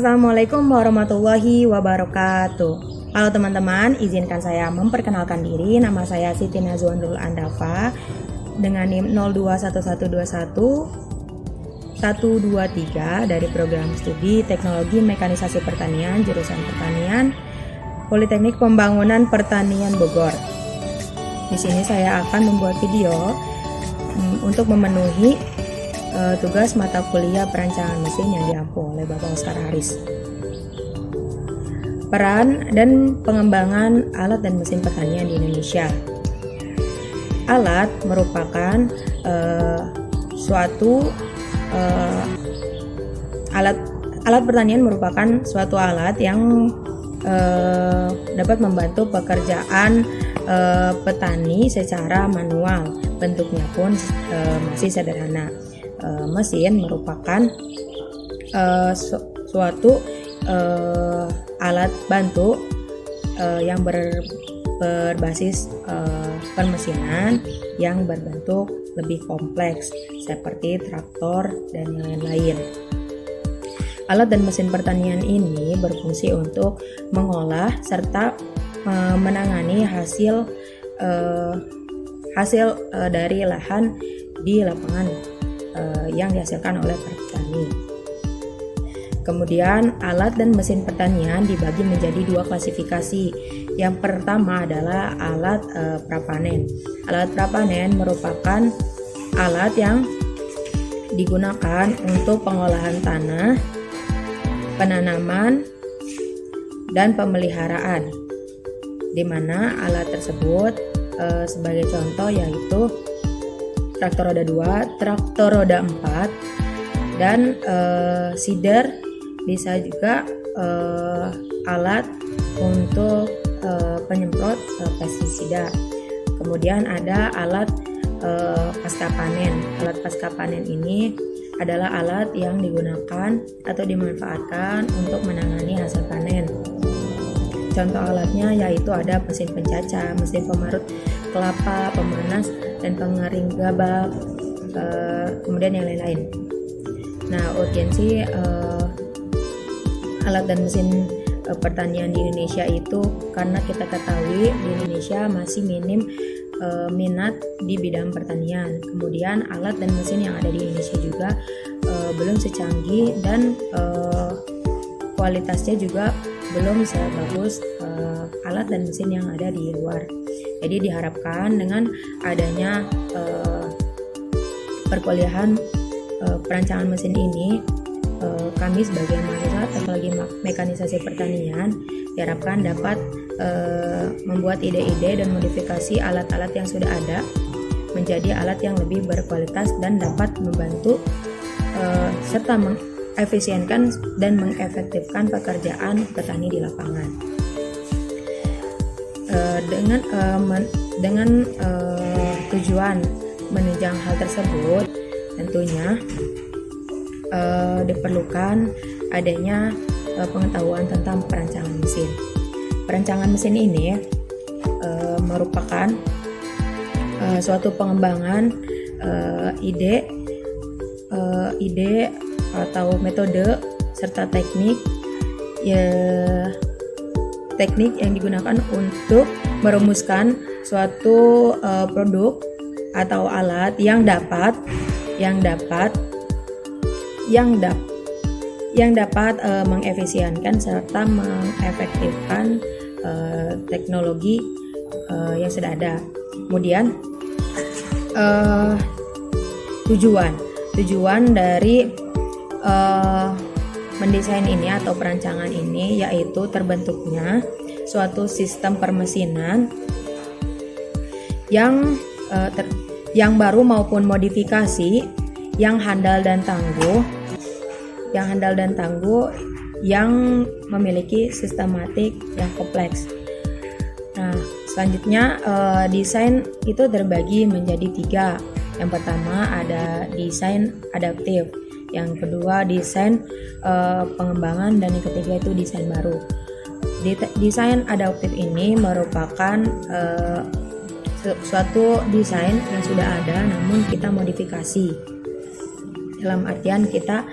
Assalamualaikum warahmatullahi wabarakatuh. Halo teman-teman, izinkan saya memperkenalkan diri. Nama saya Siti Nazwandul Andafa dengan NIM 021121 123 dari program studi Teknologi Mekanisasi Pertanian jurusan Pertanian Politeknik Pembangunan Pertanian Bogor. Di sini saya akan membuat video untuk memenuhi tugas mata kuliah perancangan mesin yang diampu oleh Bapak Oscar Haris. Peran dan pengembangan alat dan mesin pertanian di Indonesia. Alat merupakan alat pertanian merupakan suatu alat yang dapat membantu pekerjaan petani secara manual. Bentuknya pun masih sederhana. Mesin merupakan suatu alat bantu yang berbasis permesinan yang berbentuk lebih kompleks seperti traktor dan lain-lain. Alat dan mesin pertanian ini berfungsi untuk mengolah serta menangani hasil dari lahan di lapangan yang dihasilkan oleh petani. Kemudian alat dan mesin pertanian dibagi menjadi dua klasifikasi. Yang pertama adalah alat prapanen. Alat prapanen merupakan alat yang digunakan untuk pengolahan tanah, penanaman, dan pemeliharaan. Di mana alat tersebut sebagai contoh yaitu traktor roda 2, traktor roda 4, dan seeder, bisa juga alat untuk penyemprot pestisida. Kemudian ada alat pasca panen. Alat pasca panen ini adalah alat yang digunakan atau dimanfaatkan untuk menangani hasil panen. Contoh alatnya yaitu ada mesin pencacah, mesin pemarut kelapa, pemanas, dan pengering gabak, kemudian yang lain-lain. Nah, urgensi alat dan mesin pertanian di Indonesia itu karena kita ketahui di Indonesia masih minim minat di bidang pertanian. Kemudian alat dan mesin yang ada di Indonesia juga belum secanggih dan kualitasnya juga belum sebagus alat dan mesin yang ada di luar. Jadi diharapkan dengan adanya perkuliahan perancangan mesin ini, kami sebagai mahasiswa teknologi mekanisasi pertanian diharapkan dapat membuat ide-ide dan modifikasi alat-alat yang sudah ada menjadi alat yang lebih berkualitas dan dapat membantu serta mengefisienkan dan mengefektifkan pekerjaan petani di lapangan. Dengan tujuan menunjang hal tersebut, tentunya diperlukan adanya pengetahuan tentang perancangan mesin. Perancangan mesin ini merupakan suatu pengembangan ide atau metode serta teknik yang digunakan untuk merumuskan suatu produk atau alat yang dapat mengefisienkan serta mengefektifkan teknologi yang sudah ada. Kemudian tujuan dari mendesain ini atau perancangan ini yaitu terbentuknya suatu sistem permesinan yang baru maupun modifikasi yang handal dan tangguh yang memiliki sistematik yang kompleks. Nah, selanjutnya desain itu terbagi menjadi 3. Yang pertama ada desain adaptif, yang kedua desain pengembangan, dan yang ketiga itu desain baru. Desain adaptif ini merupakan suatu desain yang sudah ada namun kita modifikasi. Dalam artian kita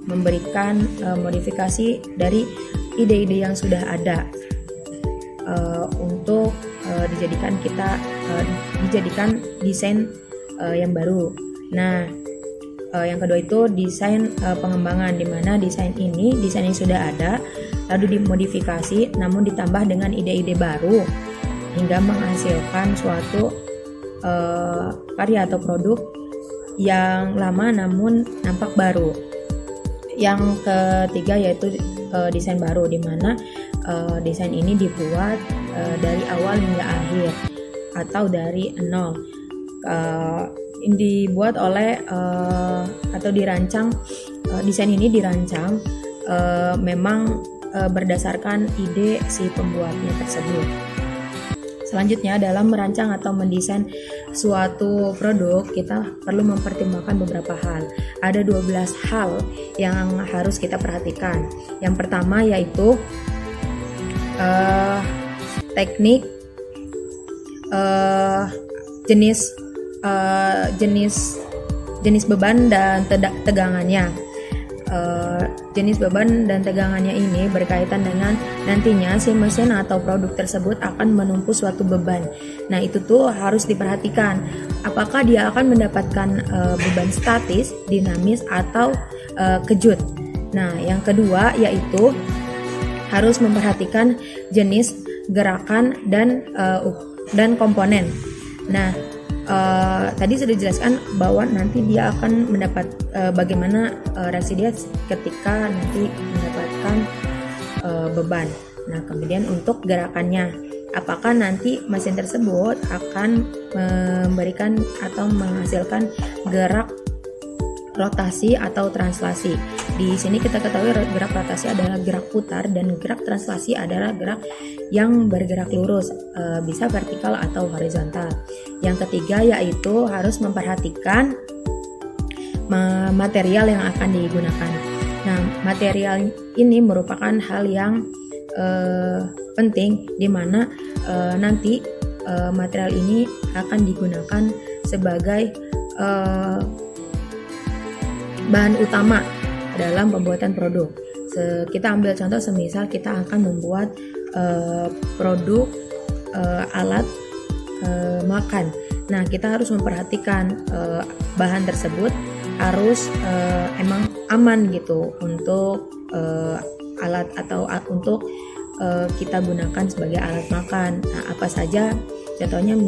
memberikan modifikasi dari ide-ide yang sudah ada untuk dijadikan desain yang baru. Nah, yang kedua itu desain pengembangan, di mana desain ini sudah ada lalu dimodifikasi namun ditambah dengan ide-ide baru hingga menghasilkan suatu karya atau produk yang lama namun nampak baru. Yang ketiga yaitu desain baru, di mana desain ini dibuat dari awal hingga akhir atau dari nol. Dibuat oleh atau dirancang, desain ini dirancang memang berdasarkan ide si pembuatnya tersebut. Selanjutnya, dalam merancang atau mendesain suatu produk, kita perlu mempertimbangkan beberapa hal. Ada 12 hal yang harus kita perhatikan. Yang pertama yaitu teknik, jenis beban dan tegangannya. Jenis beban dan tegangannya ini berkaitan dengan nantinya si mesin atau produk tersebut akan menumpu suatu beban. Nah, itu tuh harus diperhatikan. Apakah dia akan mendapatkan beban statis, dinamis, atau kejut. Nah, yang kedua yaitu harus memperhatikan jenis gerakan dan komponen. Nah, tadi sudah dijelaskan bahwa nanti dia akan mendapat bagaimana reaksi dia ketika nanti mendapatkan beban. Nah, kemudian untuk gerakannya, apakah nanti mesin tersebut akan memberikan atau menghasilkan gerak rotasi atau translasi. Di sini kita ketahui gerak rotasi adalah gerak putar dan gerak translasi adalah gerak yang bergerak lurus, bisa vertikal atau horizontal. Yang ketiga yaitu harus memperhatikan material yang akan digunakan. Nah, material ini merupakan hal yang penting, di mana nanti material ini akan digunakan sebagai bahan utama dalam pembuatan produk. Kita ambil contoh, semisal kita akan membuat produk alat makan. Nah, kita harus memperhatikan bahan tersebut harus emang aman gitu untuk alat atau untuk kita gunakan sebagai alat makan. Nah, apa saja contohnya?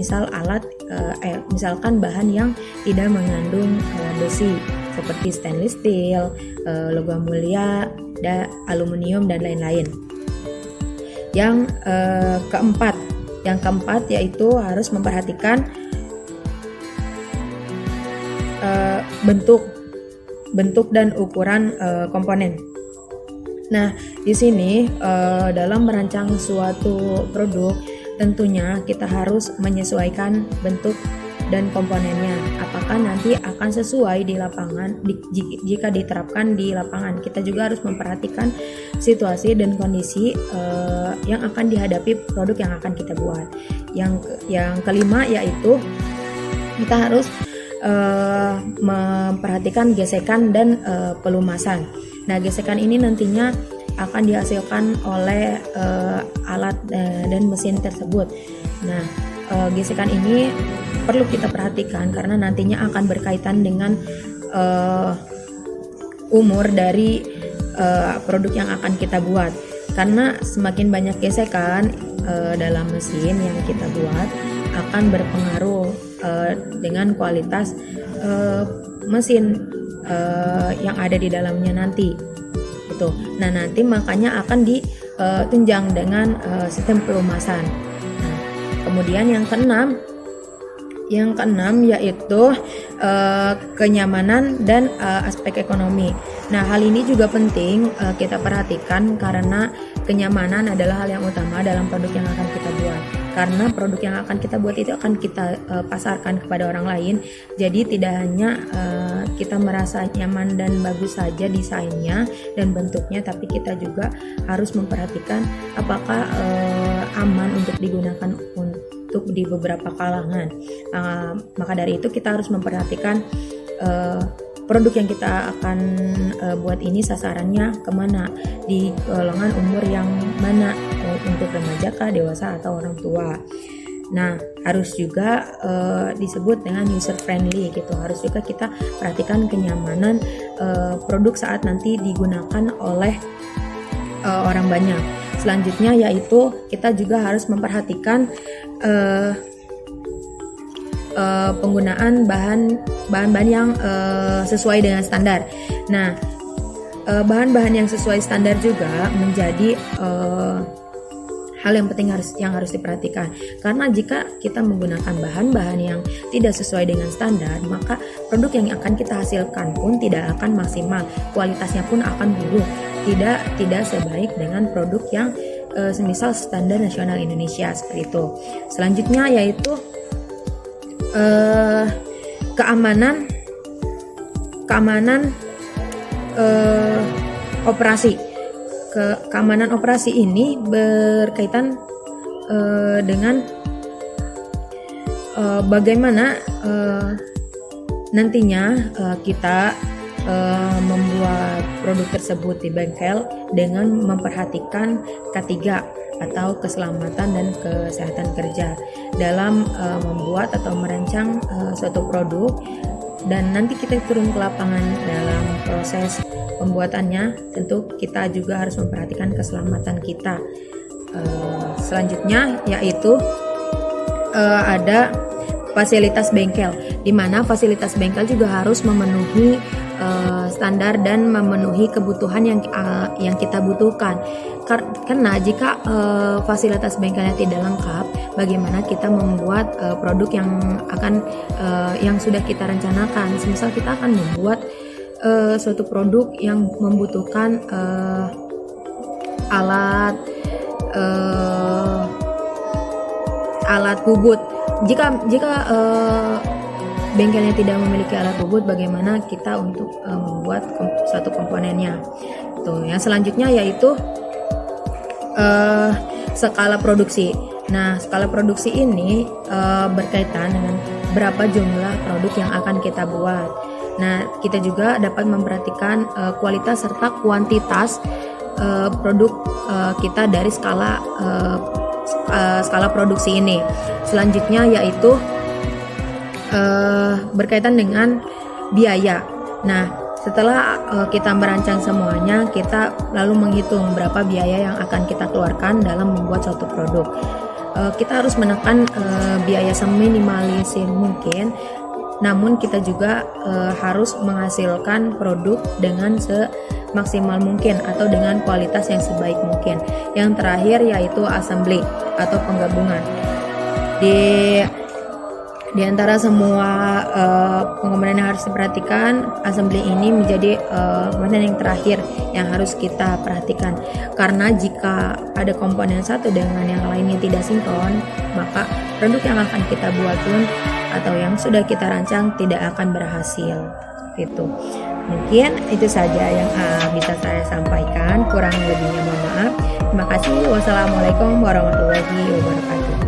Misalkan bahan yang tidak mengandung besi seperti stainless steel, logam mulia, aluminium dan lain-lain. Yang keempat yaitu harus memperhatikan bentuk dan ukuran komponen. Nah, di sini dalam merancang suatu produk tentunya kita harus menyesuaikan bentuk dan komponennya. Apakah nanti akan sesuai di lapangan jika diterapkan di lapangan. Kita juga harus memperhatikan situasi dan kondisi yang akan dihadapi produk yang akan kita buat. Yang kelima yaitu kita harus memperhatikan gesekan dan pelumasan. Nah, gesekan ini nantinya akan dihasilkan oleh alat dan mesin tersebut. Nah, gesekan ini perlu kita perhatikan karena nantinya akan berkaitan dengan umur dari produk yang akan kita buat. Karena semakin banyak gesekan dalam mesin yang kita buat akan berpengaruh dengan kualitas mesin yang ada di dalamnya nanti. Gitu. Nah, nanti makanya akan ditunjang dengan sistem pelumasan. Nah, kemudian yang keenam yaitu kenyamanan dan aspek ekonomi. Nah, hal ini juga penting kita perhatikan karena kenyamanan adalah hal yang utama dalam produk yang akan kita buat. Karena produk yang akan kita buat itu akan kita pasarkan kepada orang lain. Jadi tidak hanya kita merasa nyaman dan bagus saja desainnya dan bentuknya, tapi kita juga harus memperhatikan apakah aman untuk digunakan untuk di beberapa kalangan. Maka dari itu kita harus memperhatikan produk yang kita akan buat ini sasarannya kemana, di golongan umur yang mana, untuk remaja kah, dewasa atau orang tua. Nah, harus juga disebut dengan user friendly gitu. Harus juga kita perhatikan kenyamanan produk saat nanti digunakan oleh orang banyak. Selanjutnya yaitu kita juga harus memperhatikan penggunaan bahan-bahan yang sesuai dengan standar. Nah, bahan-bahan yang sesuai standar juga menjadi hal yang penting yang harus diperhatikan. Karena jika kita menggunakan bahan-bahan yang tidak sesuai dengan standar, maka produk yang akan kita hasilkan pun tidak akan maksimal, kualitasnya pun akan buruk, tidak sebaik dengan produk yang semisal standar nasional Indonesia seperti itu. Selanjutnya yaitu keamanan operasi. Keamanan operasi ini berkaitan dengan bagaimana nantinya kita membuat produk tersebut di bengkel dengan memperhatikan K3 atau keselamatan dan kesehatan kerja dalam membuat atau merancang suatu produk, dan nanti kita turun ke lapangan dalam proses pembuatannya. Tentu kita juga harus memperhatikan keselamatan kita. Selanjutnya yaitu ada fasilitas bengkel, di mana fasilitas bengkel juga harus memenuhi standar dan memenuhi kebutuhan yang kita butuhkan. Karena jika fasilitas bengkelnya tidak lengkap, bagaimana kita membuat produk yang sudah kita rencanakan. Semisal kita akan membuat suatu produk yang membutuhkan alat bubut. Jika bengkelnya tidak memiliki alat bubut, bagaimana kita untuk membuat satu komponennya. Tuh, yang selanjutnya yaitu skala produksi. Nah, skala produksi ini berkaitan dengan berapa jumlah produk yang akan kita buat. Nah, kita juga dapat memperhatikan kualitas serta kuantitas produk kita dari skala produksi ini. Selanjutnya yaitu berkaitan dengan biaya. Nah, setelah kita merancang semuanya, kita lalu menghitung berapa biaya yang akan kita keluarkan dalam membuat suatu produk. Kita harus menekan biaya seminimalisir mungkin, namun kita juga harus menghasilkan produk dengan semaksimal mungkin atau dengan kualitas yang sebaik mungkin. Yang terakhir yaitu assembly atau penggabungan. Di antara semua komponen yang harus diperhatikan, assembly ini menjadi komponen yang terakhir yang harus kita perhatikan. Karena jika ada komponen satu dengan yang lainnya tidak sinkron, maka produk yang akan kita buat pun atau yang sudah kita rancang tidak akan berhasil. Itu mungkin itu saja yang bisa saya sampaikan. Kurang lebihnya mohon maaf. Terima kasih. Wassalamualaikum warahmatullahi wabarakatuh.